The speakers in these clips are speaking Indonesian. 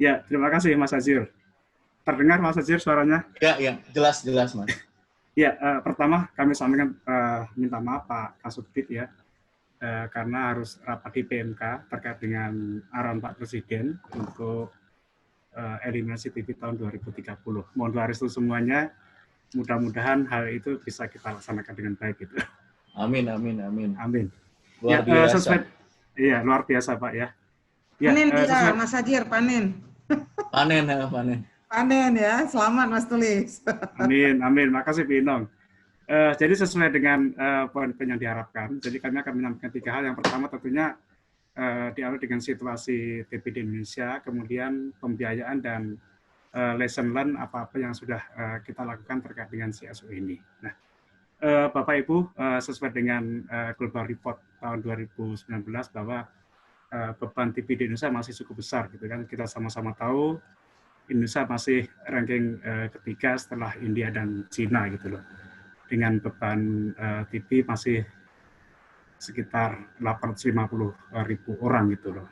Ya, terima kasih Mas Azir. Terdengar Mas Azir suaranya? Ya, jelas Mas. Ya, pertama kami sampaikan minta maaf Pak Kasubdit ya, karena harus rapat di PMK terkait dengan arahan Pak Presiden untuk eliminasi TB tahun 2030. Mohon doa restu semuanya, mudah-mudahan hal itu bisa kita laksanakan dengan baik gitu. Amin. Amin. Luar biasa. Iya, luar biasa Pak ya. Panen dia, Mas Azir, panen. Panen ya, selamat Mas Tulis. Amin. Makasih Pinong. Jadi sesuai dengan poin-poin yang diharapkan, jadi kami akan menyampaikan 3 hal. Yang pertama tentunya diawali dengan situasi TB di Indonesia, kemudian pembiayaan dan lesson learn apa-apa yang sudah kita lakukan terkait dengan CSO ini. Nah, Bapak Ibu, sesuai dengan Global Report tahun 2019 bahwa beban TB di Indonesia masih cukup besar, gitu kan? Kita sama-sama tahu Indonesia masih ranking ketiga setelah India dan Cina, gitu loh. Dengan beban TB masih sekitar 850.000 orang, gitu loh.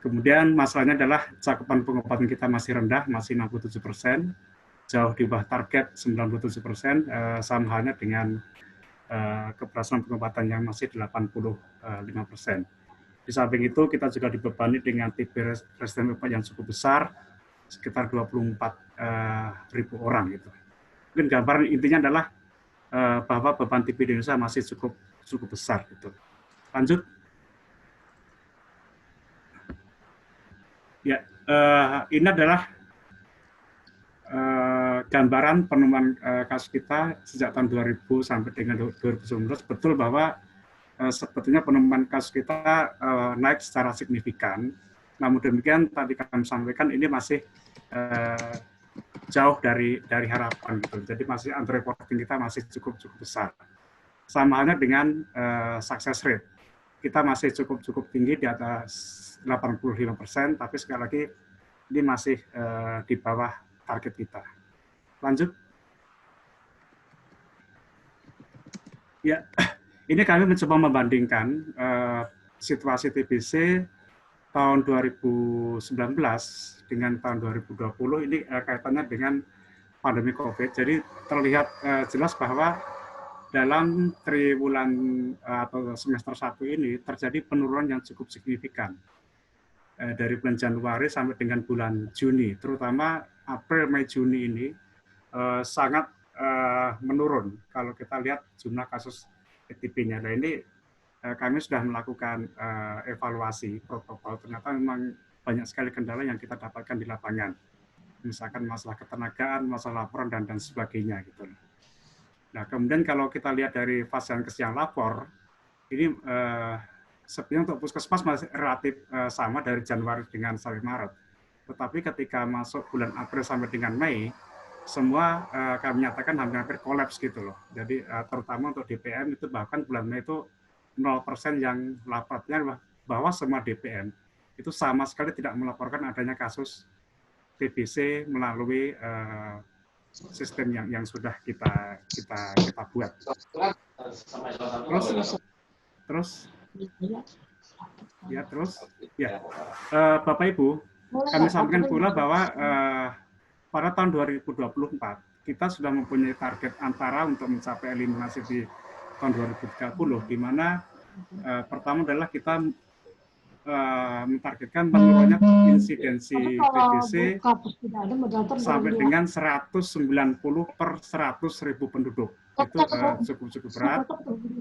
Kemudian masalahnya adalah cakupan pengobatan kita masih rendah, masih 67%, jauh di bawah target 97%, sama halnya dengan keberhasilan pengobatan yang masih 85%. Di samping itu, kita juga dibebani dengan TB resisten yang cukup besar, sekitar 24.000 orang. Gitu. Mungkin gambaran intinya adalah bahwa beban TB di Indonesia masih cukup besar. Gitu. Lanjut. Ya, ini adalah gambaran penemuan kasus kita sejak tahun 2000 sampai dengan 2019. Betul bahwa sebetulnya penemuan kasus kita naik secara signifikan. Namun demikian tadi kami sampaikan ini masih jauh dari harapan gitu. Jadi masih underreporting kita masih cukup besar. Sama halnya dengan success rate. Kita masih cukup tinggi di atas 85%, tapi sekali lagi ini masih di bawah target kita. Lanjut. Ya. Ini kami mencoba membandingkan situasi TBC tahun 2019 dengan tahun 2020. Ini kaitannya dengan pandemi COVID. Jadi terlihat jelas bahwa dalam triwulan atau semester 1 ini terjadi penurunan yang cukup signifikan. Dari bulan Januari sampai dengan bulan Juni, terutama April, Mei, Juni ini sangat menurun kalau kita lihat jumlah kasus TB-nya. Nah ini kami sudah melakukan evaluasi protokol. Ternyata memang banyak sekali kendala yang kita dapatkan di lapangan. Misalkan masalah ketenagaan, masalah laporan dan sebagainya gitu. Nah kemudian kalau kita lihat dari vaskes yang lapor, ini sebenarnya untuk puskesmas masih relatif sama dari Januari dengan sampai Maret. Tetapi ketika masuk bulan April sampai dengan Mei, semua kami nyatakan hampir kolaps gitu loh. Jadi terutama untuk DPM itu bahkan bulan Mei itu 0% yang lapornya bahwa semua DPM itu sama sekali tidak melaporkan adanya kasus TBC melalui sistem yang sudah kita buat. Terus Bapak Ibu, kami sampaikan pula bahwa pada tahun 2024 kita sudah mempunyai target antara untuk mencapai eliminasi di tahun 2030, di mana pertama adalah kita mentargetkan menurunnya insidensi TBC sampai dengan 190 per 100.000 penduduk. Itu cukup berat.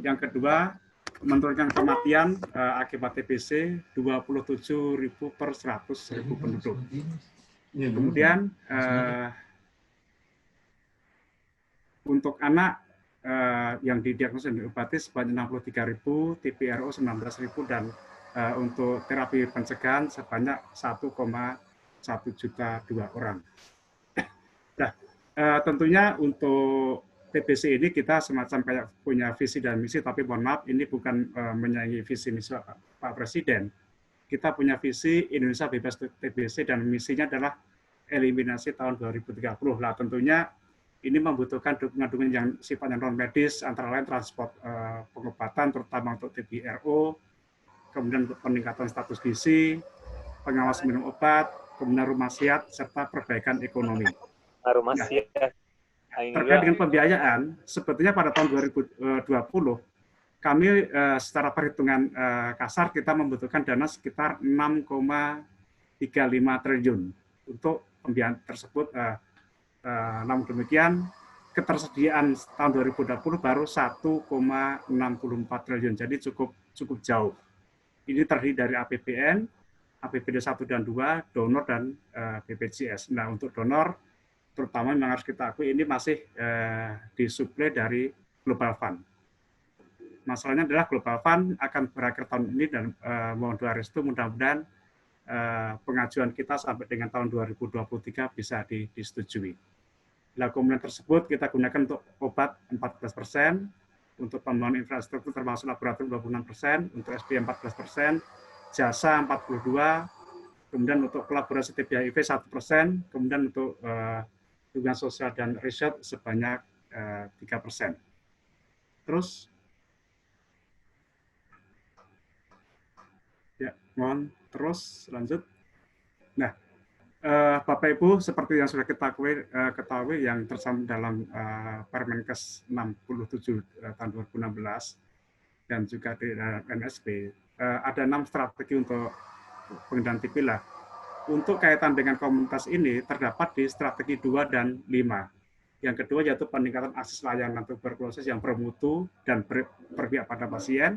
Yang kedua, menurunkan kematian akibat TBC 27.000 per 100.000 penduduk. Kemudian untuk anak yang didiagnosis dan diobati sebanyak 63.000, TPRO 19.000, dan untuk terapi pencegahan sebanyak 1,1 juta 2 orang. Nah, tentunya untuk TBC ini kita semacam kayak punya visi dan misi, tapi mohon maaf ini bukan menyaingi visi misi Pak Presiden. Kita punya visi Indonesia bebas TBC dan misinya adalah eliminasi tahun 2030. Lah tentunya ini membutuhkan dukungan-dukungan yang sifatnya non medis, antara lain transport pengobatan, terutama untuk TBRO, kemudian untuk peningkatan status gizi, pengawas minum obat, kemudian rumah sehat, serta perbaikan ekonomi. Rumah sehat. Terkait dengan pembiayaan, sebetulnya pada tahun 2020 kami secara perhitungan kasar kita membutuhkan dana sekitar 6,35 triliun untuk pembiayaan tersebut. Namun demikian, ketersediaan tahun 2020 baru 1,64 triliun, jadi cukup jauh. Ini terdiri dari APBN, APBD 1 dan 2, donor dan BPJS. Nah, untuk donor, terutama memang harus kita akui ini masih disuplai dari Global Fund. Masalahnya adalah Global Fund akan berakhir tahun ini dan mohon doa restu mudah-mudahan pengajuan kita sampai dengan tahun 2023 bisa disetujui. Nah, kemudian tersebut kita gunakan untuk obat 14%, untuk pembangunan infrastruktur termasuk laboratorium 26%, untuk SDM 14%, jasa 42%, kemudian untuk kolaborasi TB HIV 1%, kemudian untuk dukungan sosial dan riset sebanyak 3%. Terus, ya, mohon terus lanjut. Nah, Bapak Ibu, seperti yang sudah kita ketahui yang tercantum dalam Permenkes 67 tahun 2016 dan juga di NSP, ada 6 strategi untuk pengendalian TB lah. Untuk kaitan dengan komunitas ini terdapat di strategi 2 dan 5. Yang kedua yaitu peningkatan akses layanan tuberkulosis yang bermutu dan berpihak pada pasien,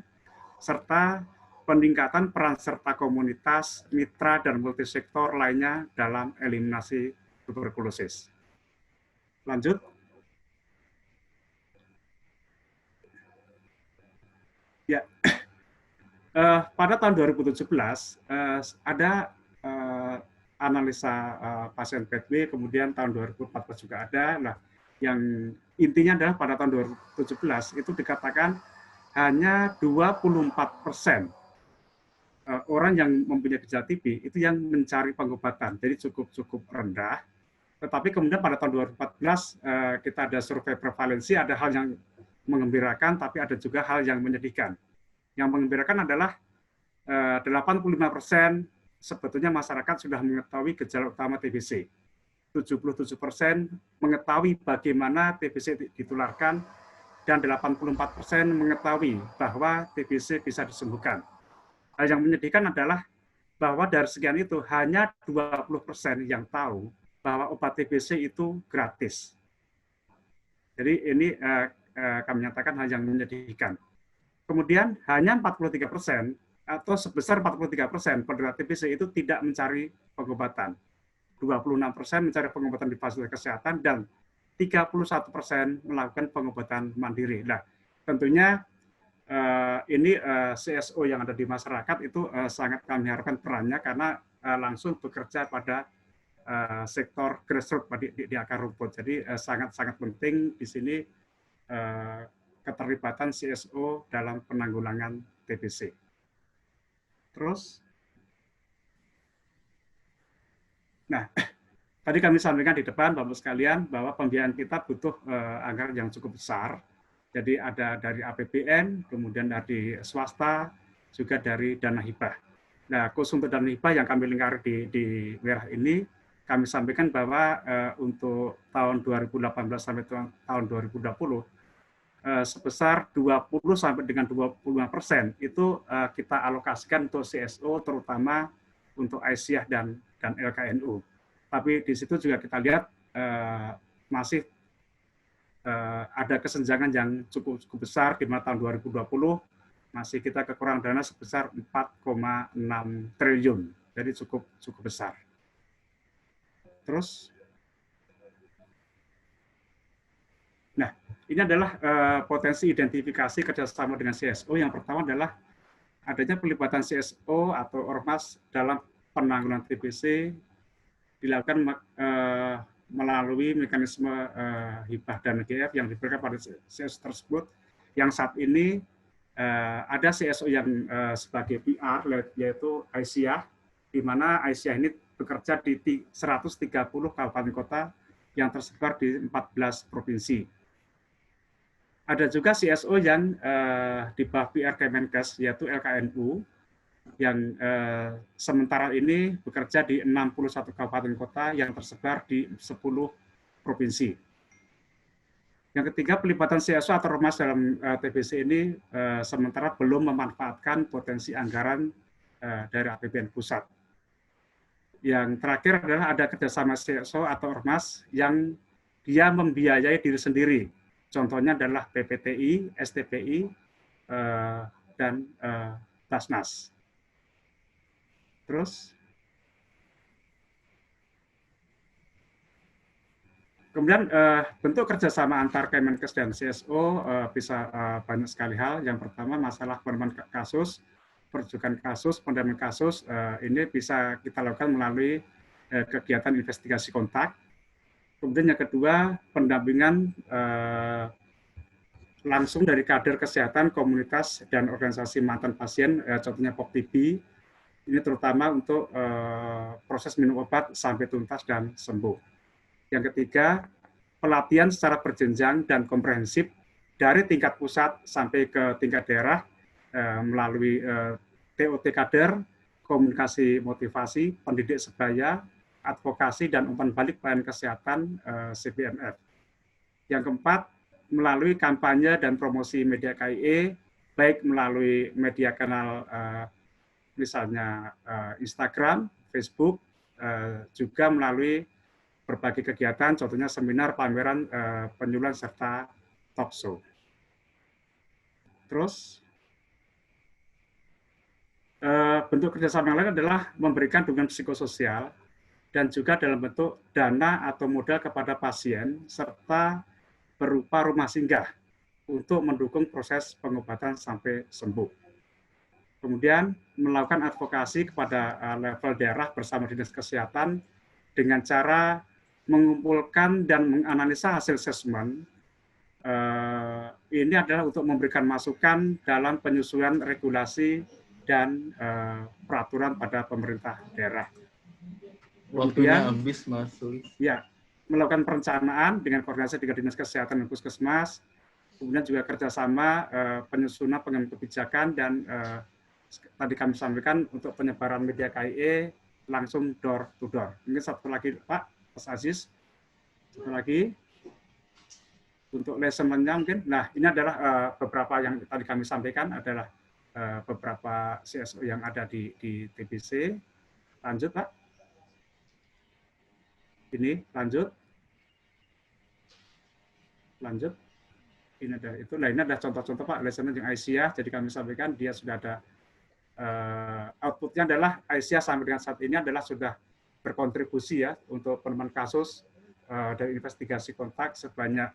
serta peningkatan peran serta komunitas, mitra, dan multisektor lainnya dalam eliminasi tuberkulosis. Lanjut. Ya, pada tahun 2017 ada analisa pasien PTB, kemudian tahun 2014 juga ada. Nah, yang intinya adalah pada tahun 2017 itu dikatakan hanya 24% orang yang mempunyai gejala TB itu yang mencari pengobatan, jadi cukup rendah. Tetapi kemudian pada tahun 2014 kita ada survei prevalensi, ada hal yang mengembirakan, tapi ada juga hal yang menyedihkan. Yang mengembirakan adalah 85% sebetulnya masyarakat sudah mengetahui gejala utama TBC. 77% mengetahui bagaimana TBC ditularkan, dan 84% mengetahui bahwa TBC bisa disembuhkan. Hal yang menyedihkan adalah bahwa dari sekian itu hanya 20% yang tahu bahwa obat TBC itu gratis. Jadi ini kami nyatakan hal yang menyedihkan. Kemudian hanya 43% atau sebesar 43% penderita TBC itu tidak mencari pengobatan. 26% mencari pengobatan di fasilitas kesehatan dan 31% melakukan pengobatan mandiri. Nah, tentunya ini CSO yang ada di masyarakat itu sangat kami harapkan perannya karena langsung bekerja pada sektor grassroots di akar rumput. Jadi sangat penting di sini keterlibatan CSO dalam penanggulangan TBC. Terus, nah, tadi kami sampaikan di depan Bapak sekalian bahwa pembiayaan kita butuh anggaran yang cukup besar. Jadi ada dari APBN, kemudian dari swasta, juga dari dana hibah. Nah, khusus untuk dana hibah yang kami lingkari di merah ini, kami sampaikan bahwa untuk tahun 2018 sampai tahun 2020, sebesar 20 sampai dengan 25% itu kita alokasikan untuk CSO, terutama untuk Aisyah dan LKNU. Tapi di situ juga kita lihat masih ada kesenjangan yang cukup besar di mana tahun 2020 masih kita kekurangan dana sebesar 4,6 triliun. Jadi cukup besar. Terus, nah ini adalah potensi identifikasi kerjasama dengan CSO. Yang pertama adalah adanya pelibatan CSO atau ormas dalam penanggulangan TBC dilakukan melalui mekanisme hibah dan GF yang diberikan pada CSO tersebut, yang saat ini ada CSO yang sebagai PR, yaitu Aisyah, di mana Aisyah ini bekerja di 130 kabupaten kota yang tersebar di 14 provinsi. Ada juga CSO yang di bawah PR Kemenkes, yaitu LKNU, yang sementara ini bekerja di 61 kabupaten kota yang tersebar di 10 provinsi. Yang ketiga, pelibatan CSO atau ormas dalam TBC ini sementara belum memanfaatkan potensi anggaran dari APBN pusat. Yang terakhir adalah ada kerjasama CSO atau ormas yang dia membiayai diri sendiri. Contohnya adalah PPTI, STPI, dan Basnas. Terus, kemudian bentuk kerjasama antar Kemenkes dan CSO bisa banyak sekali hal. Yang pertama, masalah penanganan kasus, perujukan kasus, pendampingan kasus, ini bisa kita lakukan melalui kegiatan investigasi kontak. Kemudian yang kedua, pendampingan langsung dari kader kesehatan, komunitas, dan organisasi mantan pasien, contohnya POK-TB, ini terutama untuk proses minum obat sampai tuntas dan sembuh. Yang ketiga, pelatihan secara berjenjang dan komprehensif dari tingkat pusat sampai ke tingkat daerah melalui TOT kader, komunikasi motivasi, pendidik sebaya, advokasi, dan umpan balik pelayanan kesehatan CPMF. Yang keempat, melalui kampanye dan promosi media KIE, baik melalui media kanal misalnya Instagram, Facebook, juga melalui berbagai kegiatan, contohnya seminar, pameran, penyuluhan, serta talk show. Terus, bentuk kerjasama yang lain adalah memberikan dukungan psikososial dan juga dalam bentuk dana atau modal kepada pasien, serta berupa rumah singgah untuk mendukung proses pengobatan sampai sembuh. Kemudian melakukan advokasi kepada level daerah bersama Dinas Kesehatan dengan cara mengumpulkan dan menganalisa hasil asesmen. Ini adalah untuk memberikan masukan dalam penyusunan regulasi dan peraturan pada pemerintah daerah. Waktunya habis, Mas Sulis. Ya, melakukan perencanaan dengan koordinasi dengan Dinas Kesehatan dan Puskesmas, kemudian juga kerjasama penyusunan pengambilan kebijakan, dan tadi kami sampaikan untuk penyebaran media KIE langsung door to door. Mungkin satu lagi, Pak, Mas Aziz, satu lagi untuk lessonnya mungkin. Nah, ini adalah beberapa yang tadi kami sampaikan adalah beberapa CSO yang ada di TBC. Lanjut, Pak. Ini lanjut. Lanjut. Ini ada itu. Nah, ini ada contoh-contoh, Pak, lesson yang Aisyah. Jadi kami sampaikan dia sudah ada outputnya adalah Aisyah sampai dengan saat ini adalah sudah berkontribusi ya untuk penanganan kasus dari investigasi kontak sebanyak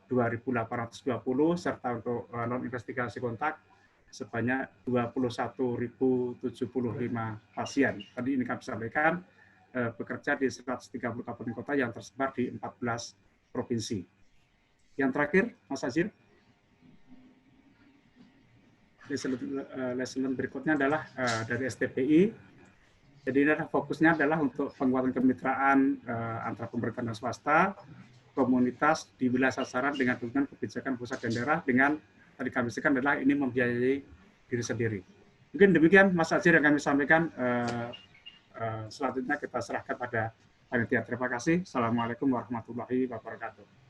2.820 serta untuk non investigasi kontak sebanyak 21.075 pasien. Tadi ini kami sampaikan bekerja di 130 kabupaten kota yang tersebar di 14 provinsi. Yang terakhir, Mas Azir. Lesson berikutnya adalah dari STPI. Jadi ini adalah fokusnya adalah untuk penguatan kemitraan antara pemerintah dan swasta, komunitas di wilayah sasaran dengan dukungan kebijakan pusat dan daerah dengan tadi kami sampaikan adalah ini membiayai diri sendiri. Mungkin demikian Mas Azir yang kami sampaikan. Selanjutnya kita serahkan pada panitia. Terima kasih. Assalamualaikum warahmatullahi wabarakatuh.